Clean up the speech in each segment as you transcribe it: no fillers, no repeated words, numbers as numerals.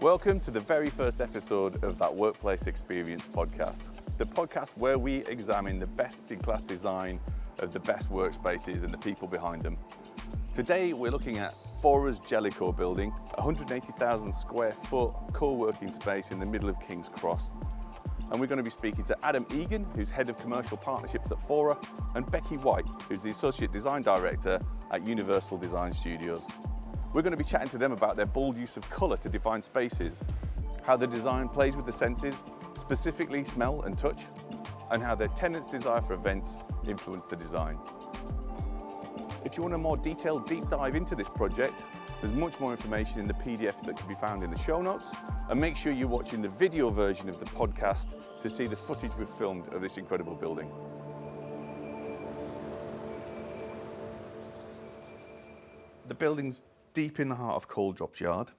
Welcome to the very first episode of that Workplace Experience podcast, the podcast where we examine the best-in-class design of the best workspaces and the people behind them. Today we're looking at Fora's Jellicoe building, a 180,000 square foot co-working space in the middle of King's Cross. And we're going to be speaking to Adam Egan, who's Head of Commercial Partnerships at Fora, and Becky White, who's the Associate Design Director at Universal Design Studios. We're going to be chatting to them about their bold use of colour to define spaces, how the design plays with the senses, specifically smell and touch, and how their tenants' desire for events influence the design. If you want a more detailed deep dive into this project, there's much more information in the PDF that can be found in the show notes, and make sure you're watching the video version of the podcast to see the footage we've filmed of this incredible building. The building's deep in the heart of Coal Drops Yard.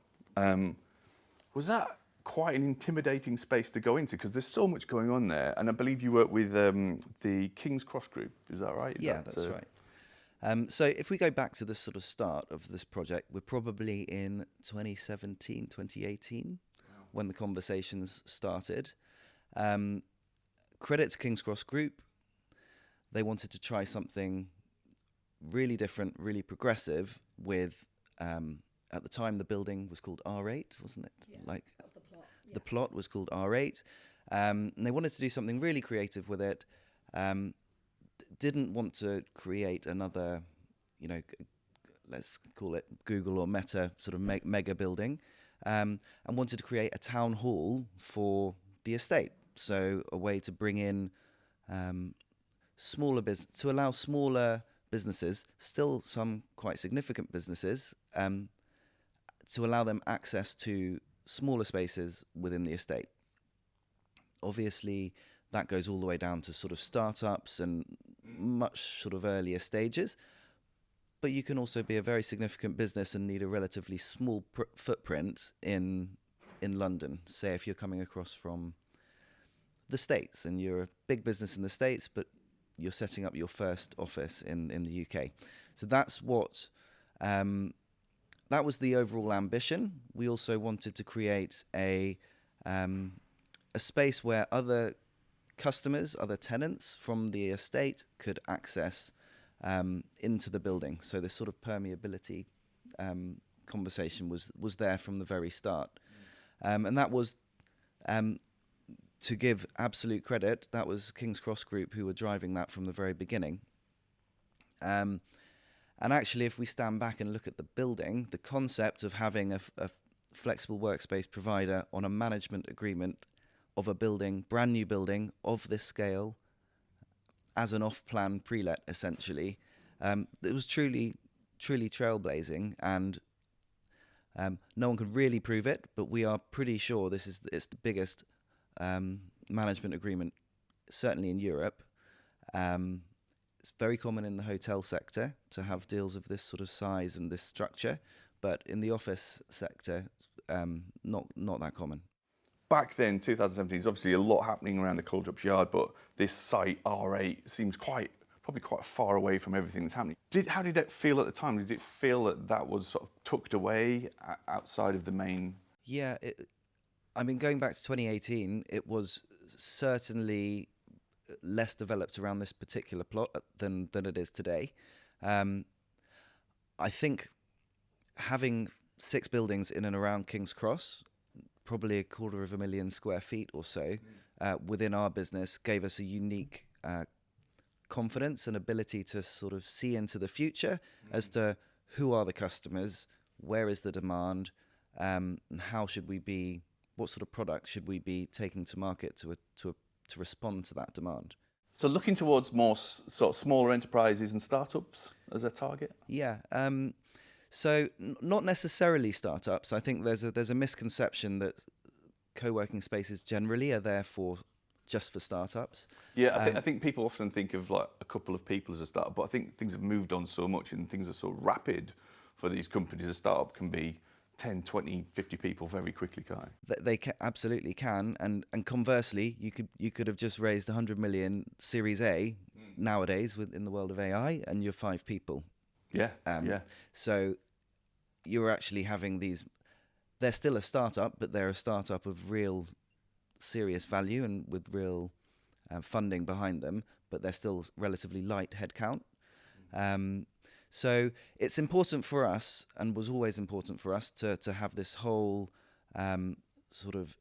Was that quite an intimidating space to go into? Because there's so much going on there, and I believe you work with the King's Cross group, is that right? Yeah, that's right. So if we go back to the sort of start of this project, we're probably in 2017, 2018, when the conversations started. Credit to King's Cross Group. They wanted to try something really different, really progressive with, at the time, the building was called R8, wasn't it? Yeah, like that was the plot. Yeah. The plot was called R8. And they wanted to do something really creative with it. Didn't want to create another, let's call it Google or Meta sort of mega building, and wanted to create a town hall for the estate. So a way to bring in smaller business, to allow smaller businesses, still some quite significant businesses, to allow them access to smaller spaces within the estate. Obviously, that goes all the way down to sort of startups and much sort of earlier stages. But you can also be a very significant business and need a relatively small footprint in London. Say if you're coming across from the States and you're a big business in the States, but you're setting up your first office in the UK. So that's what, that was the overall ambition. We also wanted to create a space where other customers, other tenants from the estate could access into the building. So this sort of permeability conversation was there from the very start. And that was, to give absolute credit, that was King's Cross Group who were driving that from the very beginning. And actually, if we stand back and look at the building, the concept of having a flexible workspace provider on a management agreement of a building, brand new building of this scale, as an off-plan pre-let, essentially, it was truly trailblazing, and no one could really prove it, but we are pretty sure it's the biggest management agreement, certainly in Europe. It's very common in the hotel sector to have deals of this sort of size and this structure, but in the office sector, not that common. Back then, 2017, there's obviously a lot happening around the Coal Drops Yard, but this site, R8, seems probably quite far away from everything that's happening. How did it feel at the time? Did it feel that was sort of tucked away outside of the main? Yeah, going back to 2018, it was certainly less developed around this particular plot than it is today. I think having 6 buildings in and around King's Cross, probably 250,000 square feet or so, within our business, gave us a unique confidence and ability to sort of see into the future as to who are the customers, where is the demand, and what sort of product should we be taking to market to respond to that demand. So looking towards more sort of smaller enterprises and startups as a target? Yeah. So not necessarily startups. I think there's a misconception that co-working spaces generally are there just for startups. Yeah, I think people often think of like a couple of people as a startup, but I think things have moved on so much and things are so rapid for these companies. A startup can be 10, 20, 50 people very quickly, can't it? They absolutely can, and conversely, you could have just raised 100 million Series A nowadays in the world of AI, and you're 5 people. Yeah, So you're actually having these they're still a startup, but they're a startup of real serious value and with real funding behind them, but they're still relatively light headcount. So it's important for us, and was always important for us, to have this whole sort of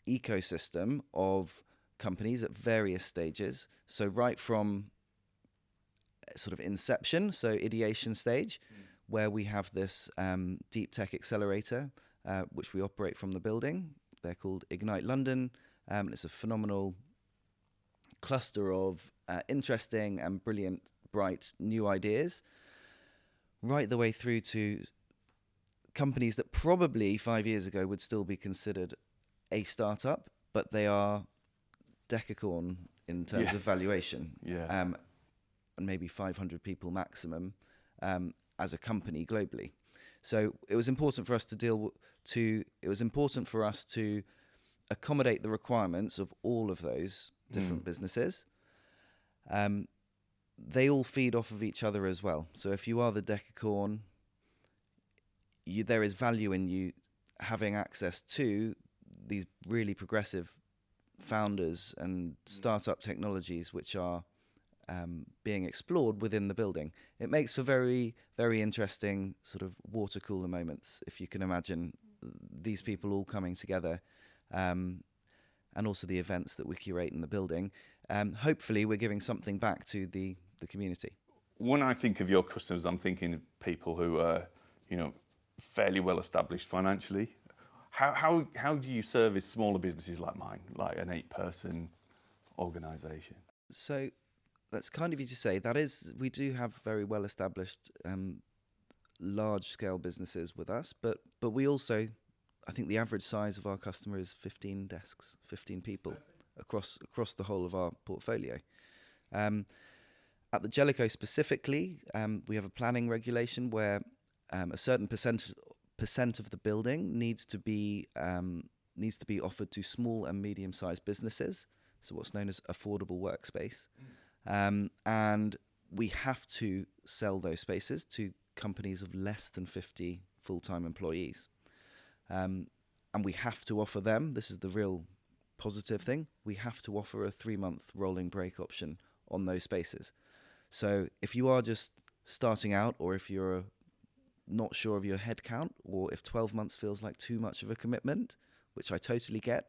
ecosystem of companies at various stages. So right from sort of inception, so ideation stage, where we have this deep tech accelerator, which we operate from the building. They're called Ignite London. It's a phenomenal cluster of interesting and brilliant, bright new ideas, right the way through to companies that probably 5 years ago would still be considered a startup, but they are decacorn in terms of valuation. And maybe 500 people maximum as a company globally. So it was important for us to accommodate the requirements of all of those different businesses. They all feed off of each other as well. So if you are the decacorn, there is value in you having access to these really progressive founders and startup technologies which are being explored within the building. It makes for very, very interesting sort of water cooler moments, if you can imagine these people all coming together, and also the events that we curate in the building. Hopefully we're giving something back to the community. When I think of your customers, I'm thinking of people who are, fairly well established financially. How do you service smaller businesses like mine, like an 8-person organisation? So that's kind of you to say. That is, we do have very well established large scale businesses with us, but we also, I think the average size of our customer is 15 desks, 15 people across the whole of our portfolio. At the Jellicoe specifically, we have a planning regulation where a certain percent of the building needs to be offered to small and medium-sized businesses, so what's known as affordable workspace. And we have to sell those spaces to companies of less than 50 full-time employees. And we have to offer them, this is the real positive thing, we have to offer a 3-month rolling break option on those spaces. So if you are just starting out, or if you're not sure of your head count, or if 12 months feels like too much of a commitment, which I totally get,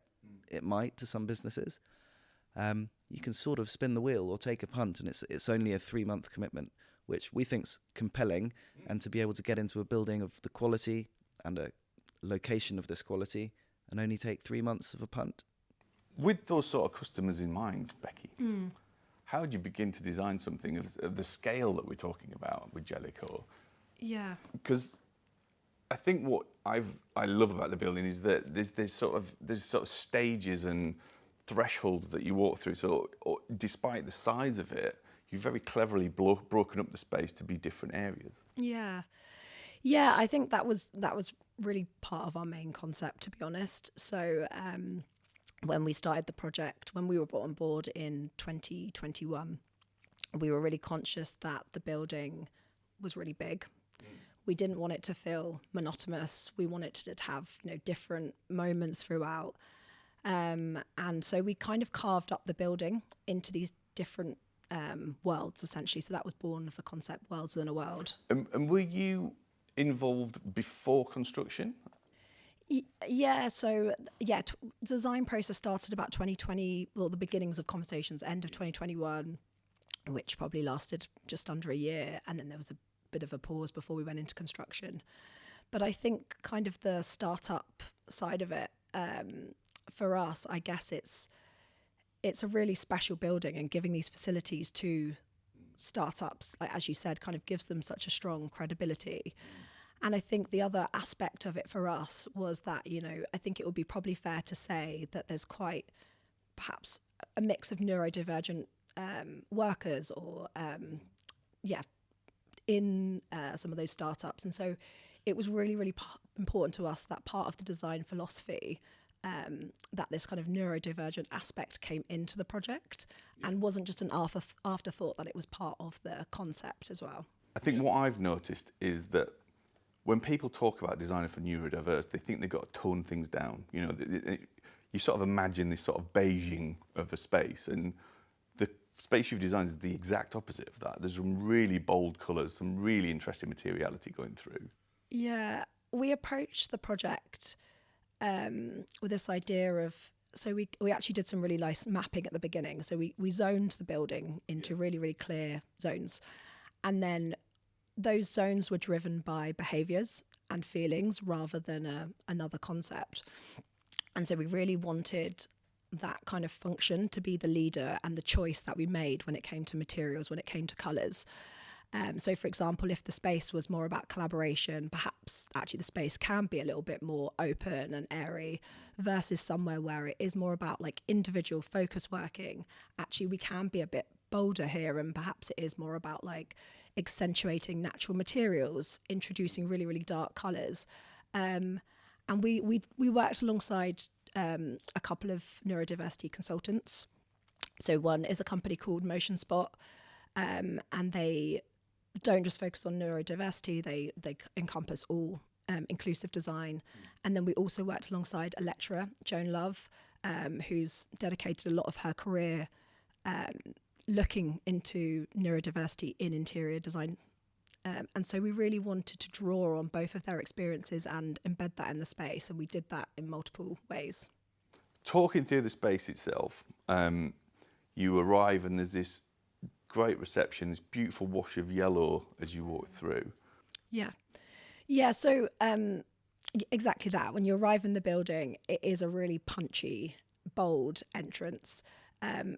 it might to some businesses, you can sort of spin the wheel or take a punt, and it's only a 3-month commitment, which we think's compelling. And to be able to get into a building of the quality and a location of this quality and only take 3 months of a punt. With those sort of customers in mind, Becky, how do you begin to design something of the scale that we're talking about with Jellicoe? Yeah. Because I think what I love about the building is that there's sort of stages and thresholds that you walk through. So despite the size of it, you've very cleverly broken up the space to be different areas. Yeah, I think that was really part of our main concept, to be honest. So when we started the project, when we were brought on board in 2021, we were really conscious that the building was really big. We didn't want it to feel monotonous. We wanted it to have, different moments throughout. And so we kind of carved up the building into these different worlds, essentially. So that was born of the concept Worlds Within a World. And were you involved before construction? Design process started about 2020, well, the beginnings of conversations, end of 2021, which probably lasted just under a year. And then there was a bit of a pause before we went into construction. But I think kind of the startup side of it, for us, I guess it's a really special building, and giving these facilities to startups, like, as you said, kind of gives them such a strong credibility. And I think the other aspect of it for us was that, I think it would be probably fair to say that there's quite perhaps a mix of neurodivergent workers or, in some of those startups. And so it was really, really important to us that part of the design philosophy, that this kind of neurodivergent aspect came into the project and wasn't just an afterthought, that it was part of the concept as well. I think what I've noticed is that when people talk about designing for neurodiverse, they think they've got to tone things down. You know, you sort of imagine this sort of Beijing of a space, and the space you've designed is the exact opposite of that. There's some really bold colours, some really interesting materiality going through. Yeah, we approached the project with this idea of, so we actually did some really nice mapping at the beginning. So we zoned the building into really, really clear zones. And then those zones were driven by behaviours and feelings rather than another concept. And so we really wanted that kind of function to be the leader and the choice that we made when it came to materials, when it came to colours. So, for example, if the space was more about collaboration, perhaps actually the space can be a little bit more open and airy versus somewhere where it is more about like individual focus working. Actually, we can be a bit bolder here, and perhaps it is more about like accentuating natural materials, introducing really, really dark colours. And we worked alongside a couple of neurodiversity consultants. So one is a company called Motion Spot, and they don't just focus on neurodiversity, they encompass all inclusive design. And then we also worked alongside a lecturer, Joan Love, who's dedicated a lot of her career looking into neurodiversity in interior design. And so we really wanted to draw on both of their experiences and embed that in the space, and we did that in multiple ways. Talking through the space itself, you arrive and there's this great reception, this beautiful wash of yellow as you walk through. Yeah, so exactly that. When you arrive in the building, it is a really punchy, bold entrance.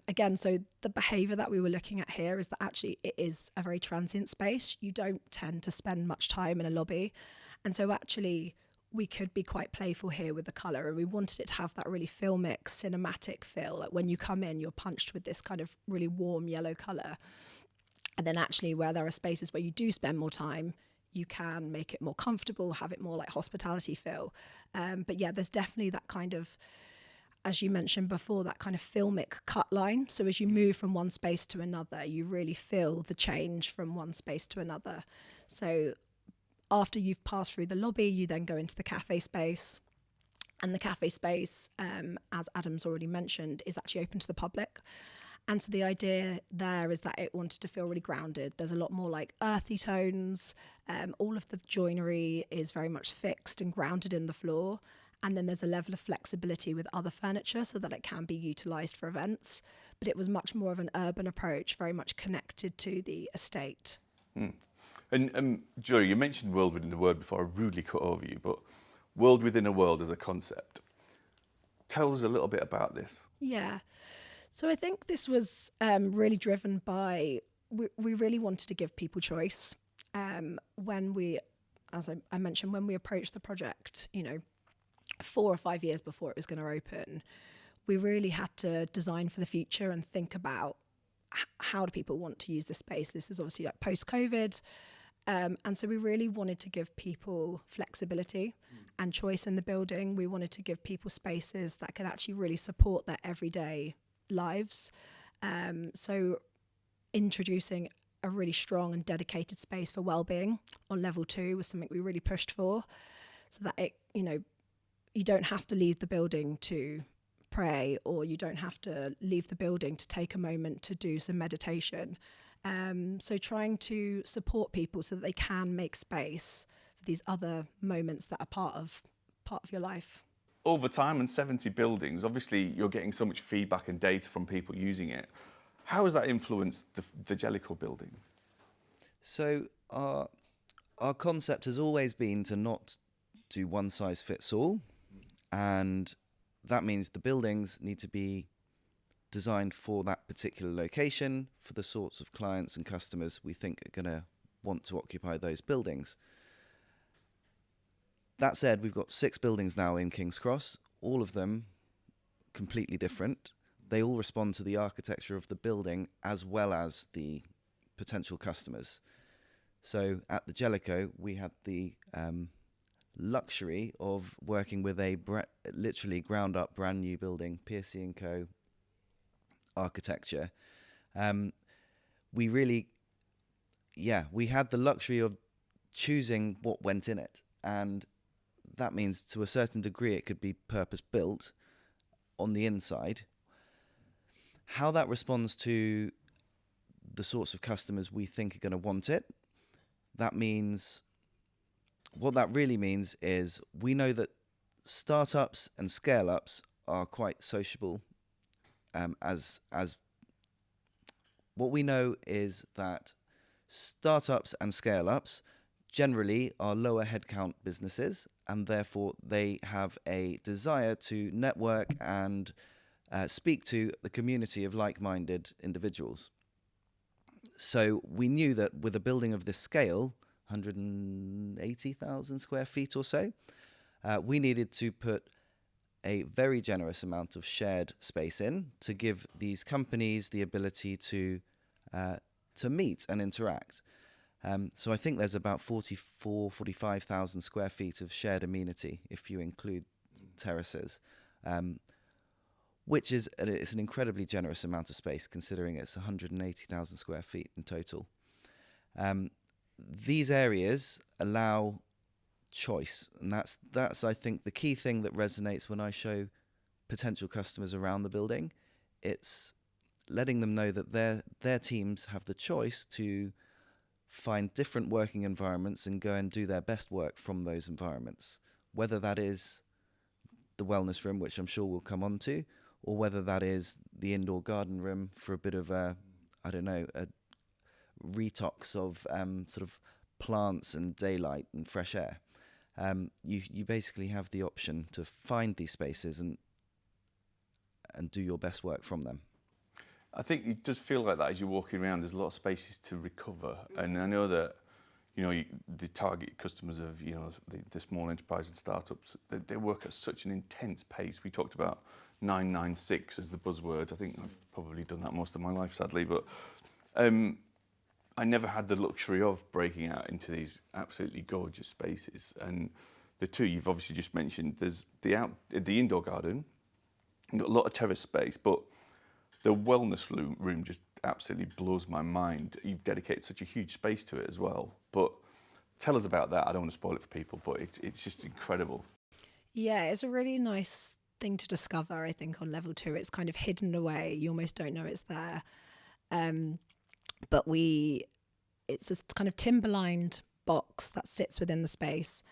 Again, so the behaviour that we were looking at here is that actually it is a very transient space. You don't tend to spend much time in a lobby. And so actually we could be quite playful here with the colour, and we wanted it to have that really filmic, cinematic feel. Like when you come in, you're punched with this kind of really warm yellow colour. And then actually where there are spaces where you do spend more time, you can make it more comfortable, have it more like hospitality feel. But yeah, there's definitely that kind of, as you mentioned before, that kind of filmic cut line. So as you move from one space to another, you really feel the change from one space to another. So after you've passed through the lobby, you then go into the cafe space. And the cafe space, as Adam's already mentioned, is actually open to the public. And so the idea there is that it wanted to feel really grounded. There's a lot more like earthy tones. All of the joinery is very much fixed and grounded in the floor. And then there's a level of flexibility with other furniture so that it can be utilised for events. But it was much more of an urban approach, very much connected to the estate. And Julie, you mentioned world within a word before I rudely cut over you, but world within a world as a concept. Tell us a little bit about this. Yeah. So I think this was really driven by, we really wanted to give people choice. When we, as I mentioned, when we approached the project, 4 or 5 years before it was going to open, we really had to design for the future and think about how do people want to use the space. This is obviously like post-COVID. And so we really wanted to give people flexibility and choice in the building. We wanted to give people spaces that could actually really support their everyday lives. So introducing a really strong and dedicated space for Wellbeing on level 2 was something we really pushed for, so that it, you don't have to leave the building to pray, or you don't have to leave the building to take a moment to do some meditation. So trying to support people so that they can make space for these other moments that are part of your life. Over time and 70 buildings, obviously you're getting so much feedback and data from people using it. How has that influenced the Jellicoe building? So our concept has always been to not do one size fits all. And that means the buildings need to be designed for that particular location, for the sorts of clients and customers we think are going to want to occupy those buildings. That said, we've got 6 buildings now in King's Cross, all of them completely different. They all respond to the architecture of the building as well as the potential customers. So at the Jellicoe, we had the luxury of working with a literally ground up brand new building, Piercy & Co. architecture. We had the luxury of choosing what went in it. And that means to a certain degree it could be purpose built on the inside. How that responds to the sorts of customers we think are going to want it, that means, what that really means is we know that startups and scale-ups are quite sociable. As what we know is that startups and scale-ups generally are lower headcount businesses, and therefore they have a desire to network and speak to the community of like-minded individuals. So we knew that with a building of this scale, 180,000 square feet or so, we needed to put a very generous amount of shared space in to give these companies the ability to meet and interact. So I think there's about 45,000 square feet of shared amenity if you include terraces, which is it's an incredibly generous amount of space considering it's 180,000 square feet in total. These areas allow choice, and that's I think the key thing that resonates when I show potential customers around the building. It's letting them know that their teams have the choice to find different working environments and go and do their best work from those environments, whether that is the wellness room, which I'm sure we'll come on to, or whether that is the indoor garden room for a bit of a retox of sort of plants and daylight and fresh air. You basically have the option to find these spaces and do your best work from them. I think it does feel like that as you're walking around. There's a lot of spaces to recover, and I know that the target customers of the small enterprise and startups, they work at such an intense pace. We talked about 996 as the buzzword. I think I've probably done that most of my life, sadly, but I never had the luxury of breaking out into these absolutely gorgeous spaces. And the two you've obviously just mentioned, there's the indoor garden. You've got a lot of terrace space, but the wellness room just absolutely blows my mind. You've dedicated such a huge space to it as well. But tell us about that. I don't want to spoil it for people, but it's just incredible. Yeah, it's a really nice thing to discover, I think, on level 2. It's kind of hidden away. You almost don't know it's there. But it's this kind of timber-lined box that sits within the space.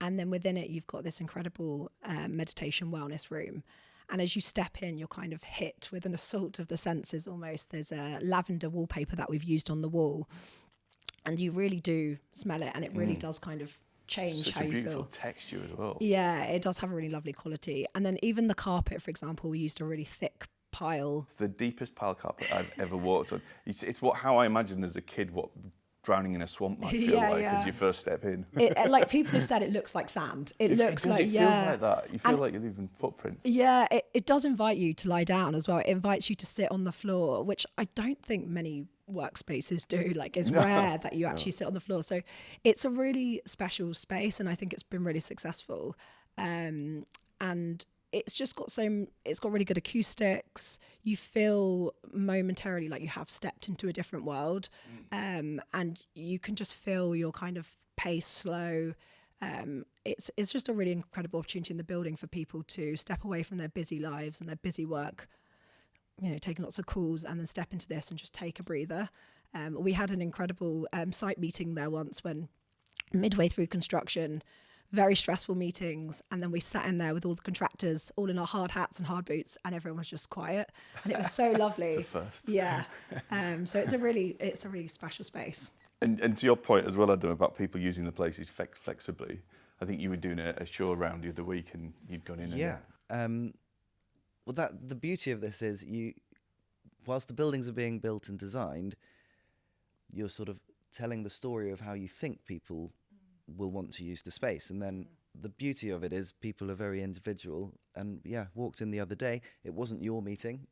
And then within it, you've got this incredible meditation wellness room. And as you step in, you're kind of hit with an assault of the senses almost. There's a lavender wallpaper that we've used on the wall. And you really do smell it. And it really does kind of change how you feel. Such a beautiful texture as well. Yeah, it does have a really lovely quality. And then even the carpet, for example, we used a really thick pile. It's the deepest pile carpet I've ever walked on. It's how I imagined as a kid what drowning in a swamp might feel as you first step in. Like people have said, it looks like sand. It feels like that. You feel like you're leaving footprints. Yeah, it does invite you to lie down as well. It invites you to sit on the floor, which I don't think many workspaces do. Like it's rare that you actually sit on the floor. So it's a really special space, and I think it's been really successful. And it's just got it's got really good acoustics. You feel momentarily like you have stepped into a different world, and you can just feel your kind of pace slow. It's just a really incredible opportunity in the building for people to step away from their busy lives and their busy work, taking lots of calls, and then step into this and just take a breather. We had an incredible site meeting there once when midway through construction, very stressful meetings, and then we sat in there with all the contractors, all in our hard hats and hard boots, and everyone was just quiet, and it was so lovely. It's a first. Yeah. So it's a really special space. And to your point as well, Adam, about people using the places flexibly, I think you were doing a show around the other week, and you'd gone in. Yeah. Well, the beauty of this is whilst the buildings are being built and designed, you're sort of telling the story of how you think people will want to use the space. And then the beauty of it is people are very individual. And walked in the other day, it wasn't your meeting.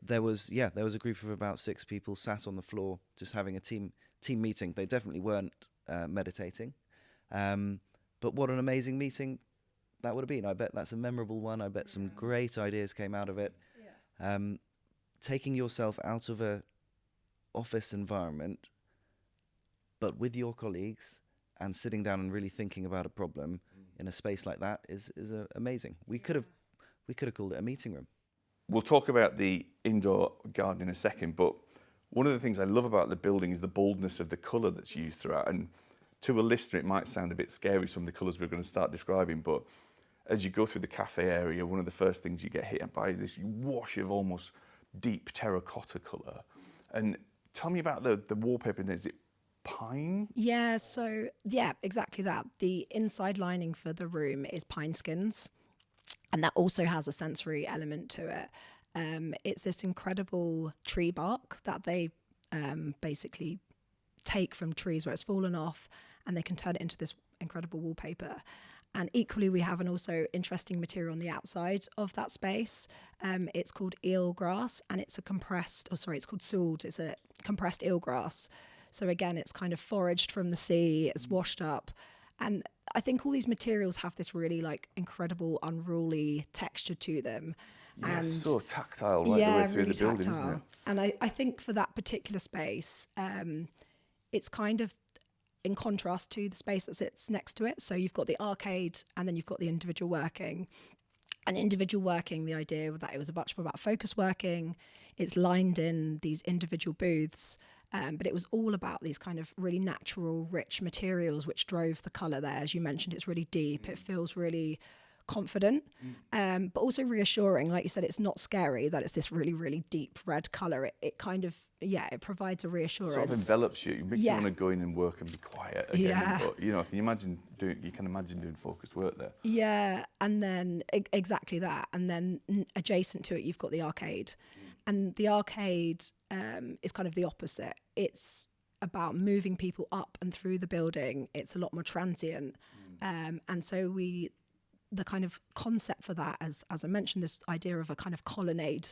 There was a group of about 6 people sat on the floor just having a team meeting. They definitely weren't meditating. But what an amazing meeting that would have been. I bet that's a memorable one. I bet some great ideas came out of it. Yeah. Taking yourself out of a office environment, but with your colleagues, and sitting down and really thinking about a problem in a space like that is amazing. We could have called it a meeting room. We'll talk about the indoor garden in a second, but one of the things I love about the building is the boldness of the colour that's used throughout. And to a listener, it might sound a bit scary, some of the colours we're going to start describing, but as you go through the cafe area, one of the first things you get hit by is this wash of almost deep terracotta colour. And tell me about the wallpaper. Is it pine? Yeah, so yeah, exactly that. The inside lining for the room is pine skins, and that also has a sensory element to it. It's this incredible tree bark that they basically take from trees where it's fallen off, and they can turn it into this incredible wallpaper. And equally, we have an also interesting material on the outside of that space. It's called eelgrass, and it's called salt. It's a compressed eelgrass. So again, it's kind of foraged from the sea, it's washed up. And I think all these materials have this really like incredible unruly texture to them. Yeah, And so tactile right the way through really the building, tactile. isn't it? And I think for that particular space, it's kind of in contrast to the space that sits next to it. So you've got the arcade and then you've got the individual working. And individual working, the idea that it was much more about focus working. It's lined in these individual booths, but it was all about these kind of really natural, rich materials which drove the colour there. As you mentioned, it's really deep. It feels really confident, but also reassuring. Like you said, it's not scary that it's this really, really deep red colour. It kind of, it provides a reassurance. Sort of envelops you. It makes you want to go in and work and be quiet again. Yeah. But, can you imagine doing focused work there? Yeah, and then exactly that. And then adjacent to it, you've got the arcade. And the arcade is kind of the opposite. It's about moving people up and through the building. It's a lot more transient. And so the kind of concept for that, as I mentioned, this idea of a kind of colonnade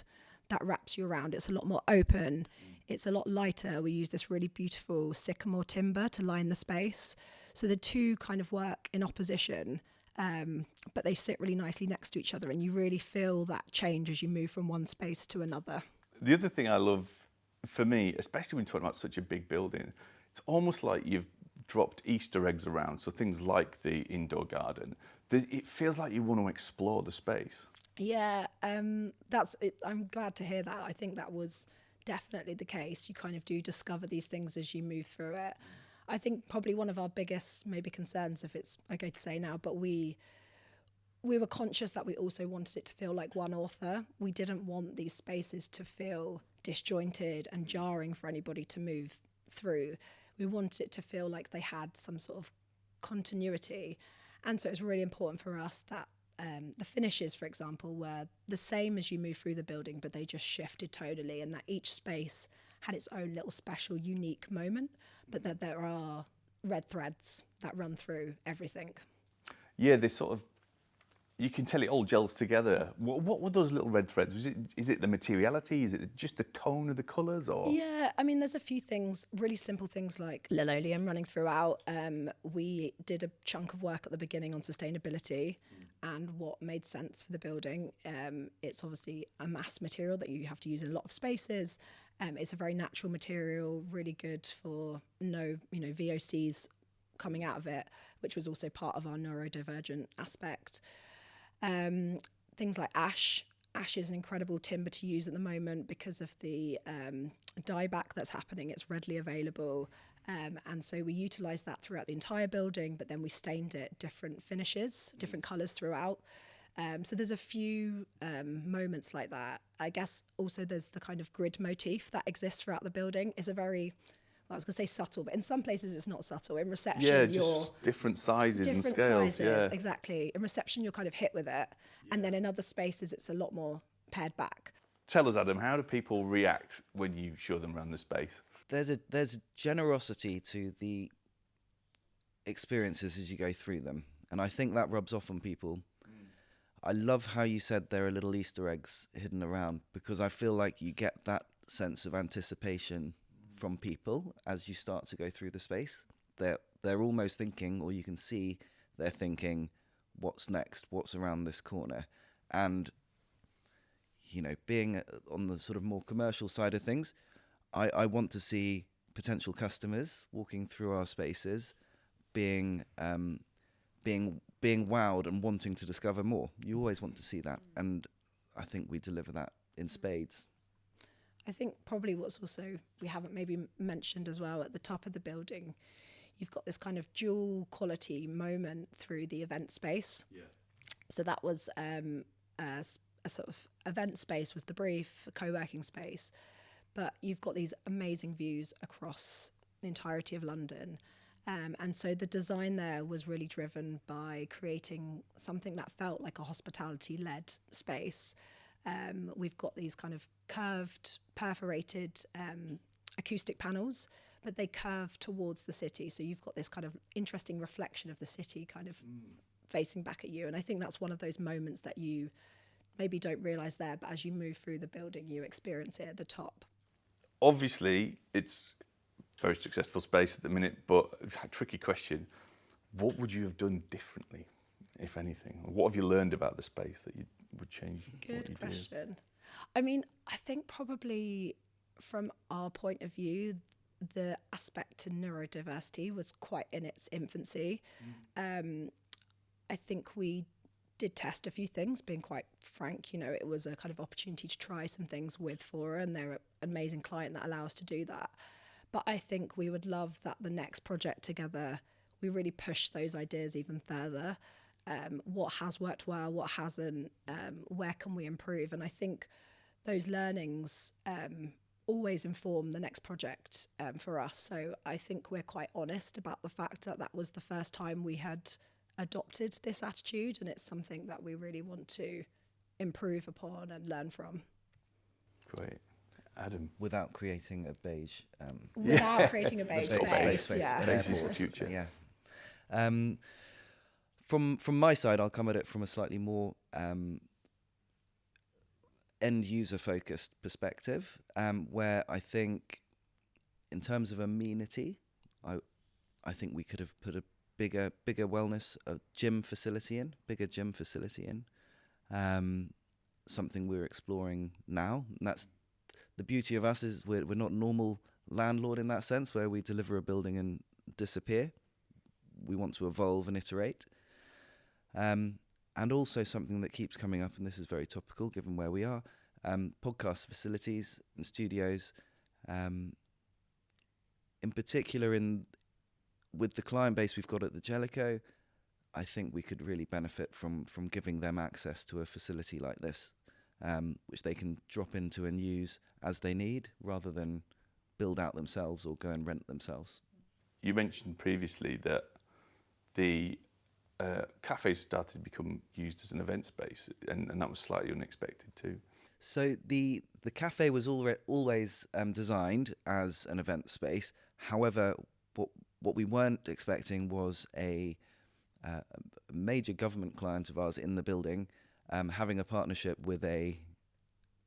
that wraps you around. It's a lot more open. It's a lot lighter. We use this really beautiful sycamore timber to line the space. So the two kind of work in opposition, but they sit really nicely next to each other, and you really feel that change as you move from one space to another. The other thing I love, for me, especially when you're talking about such a big building, it's almost like you've dropped Easter eggs around. So things like the indoor garden, it feels like you want to explore the space. Yeah, that's it. I'm glad to hear that. I think that was definitely the case. You kind of do discover these things as you move through it. I think probably one of our biggest maybe concerns, if it's okay to say now, but we were conscious that we also wanted it to feel like one author. We didn't want these spaces to feel disjointed and jarring for anybody to move through. We wanted it to feel like they had some sort of continuity. And so it's really important for us that the finishes, for example, were the same as you move through the building, but they just shifted tonally, and that each space had its own little special, unique moment, but that there are red threads that run through everything. Yeah, they sort of, you can tell it all gels together. What were those little red threads? Is it the materiality? Is it just the tone of the colours? Or Yeah, I mean, there's a few things, really simple things like linoleum running throughout. We did a chunk of work at the beginning on sustainability and what made sense for the building. It's obviously a mass material that you have to use in a lot of spaces. It's a very natural material, really good for no VOCs coming out of it, which was also part of our neurodivergent aspect. Things like ash. Ash is an incredible timber to use at the moment because of the dieback that's happening. It's readily available. And so we utilised that throughout the entire building, but then we stained it different finishes, different colours throughout. So there's a few moments like that. I guess also there's the kind of grid motif that exists throughout the building. It's a very, I was going to say subtle, but in some places it's not subtle. In reception, yeah, just different sizes and scales. Yeah, exactly. In reception, you're kind of hit with it. And then in other spaces, it's a lot more pared back. Tell us, Adam, how do people react when you show them around the space? There's generosity to the experiences as you go through them, and I think that rubs off on people. I love how you said there are little Easter eggs hidden around, because I feel like you get that sense of anticipation from people as you start to go through the space. They're almost thinking, or you can see they're thinking, what's next? What's around this corner? And being on the sort of more commercial side of things, I want to see potential customers walking through our spaces being wowed and wanting to discover more. You always want to see that, and I think we deliver that in spades. I think probably what's also we haven't maybe mentioned as well, at the top of the building, you've got this kind of dual quality moment through the event space. Yeah. So that was a sort of event space was the brief, a co-working space, but you've got these amazing views across the entirety of London. And so the design there was really driven by creating something that felt like a hospitality-led space. We've got these kind of curved, perforated acoustic panels, but they curve towards the city. So you've got this kind of interesting reflection of the city kind of facing back at you. And I think that's one of those moments that you maybe don't realise there, but as you move through the building, you experience it at the top. Obviously, it's very successful space at the minute, but a tricky question. What would you have done differently, if anything? What have you learned about the space that you would change? Good question. I mean, I think probably from our point of view, the aspect to neurodiversity was quite in its infancy. I think we did test a few things, being quite frank. You know, it was a kind of opportunity to try some things with Fora, and they're an amazing client that allow us to do that. But I think we would love that the next project together, we really push those ideas even further. What has worked well, what hasn't, where can we improve? And I think those learnings always inform the next project for us. So I think we're quite honest about the fact that that was the first time we had adopted this attitude, and it's something that we really want to improve upon and learn from. Great. Adam. Without creating a beige. Without creating a beige space. Yeah. Beige is the future. Yeah. From my side, I'll come at it from a slightly more end user focused perspective, where I think, in terms of amenity, I think we could have put a bigger wellness, a gym facility in, something we're exploring now. And that's the beauty of us, is we're not normal landlord in that sense, where we deliver a building and disappear. We want to evolve and iterate. And also something that keeps coming up, and this is very topical given where we are, podcast facilities and studios, in particular with the client base we've got at the Jellicoe. I think we could really benefit from giving them access to a facility like this, which they can drop into and use as they need, rather than build out themselves or go and rent themselves. You mentioned previously that the cafes started to become used as an event space, and that was slightly unexpected too. So the cafe was always designed as an event space. However, what we weren't expecting was a major government client of ours in the building having a partnership with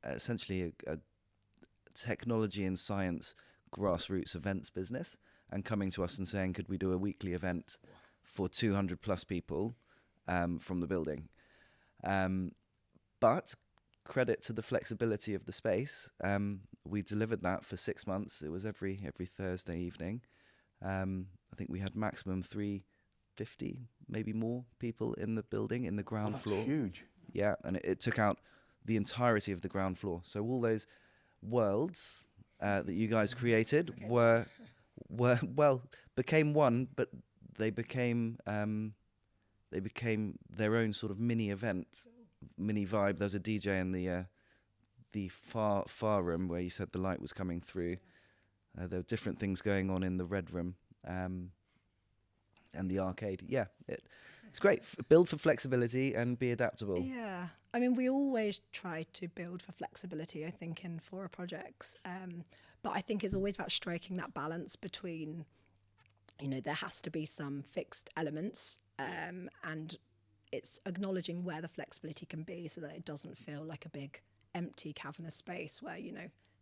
essentially a technology and science grassroots events business, and coming to us and saying, could we do a weekly event for 200 plus people from the building? But credit to the flexibility of the space, we delivered that for 6 months. It was every Thursday evening. I think we had maximum 350, maybe more people in the building, in the ground floor. That's huge. Yeah, and it took out the entirety of the ground floor. So all those worlds that you guys created became one, but they became their own sort of mini event, mini vibe. There was a DJ in the far room where you said the light was coming through. There were different things going on in the red room and the arcade. Yeah, it's great. Build for flexibility and be adaptable. Yeah. I mean, we always try to build for flexibility, I think, in Fora projects. But I think it's always about striking that balance between, there has to be some fixed elements, and it's acknowledging where the flexibility can be, so that it doesn't feel like a big empty cavernous space where,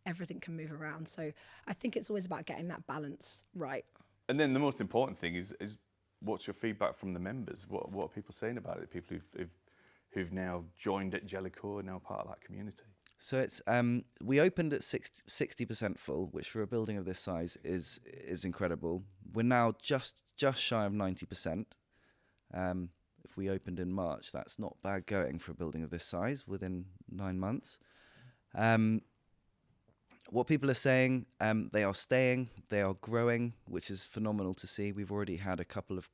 everything can move around. So I think it's always about getting that balance right. And then the most important thing is what's your feedback from the members? What are people saying about it? People who've now joined at Jellicoe are now part of that community. So it's we opened at 60% full, which for a building of this size is incredible. We're now just shy of 90%. If we opened in March, that's not bad going for a building of this size within 9 months. What people are saying, they are staying, they are growing, which is phenomenal to see. We've already had a couple of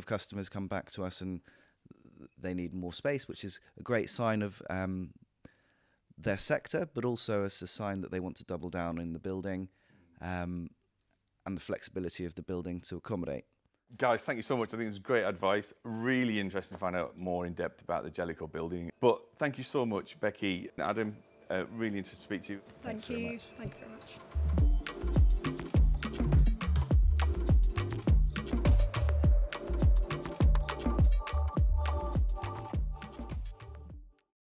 customers come back to us and they need more space, which is a great sign of their sector, but also as a sign that they want to double down in the building and the flexibility of the building to accommodate. Guys, thank you so much. I think it's great advice. Really interesting to find out more in depth about the Jellicoe building. But thank you so much, Becky and Adam. Really interested to speak to you. Thank you very much.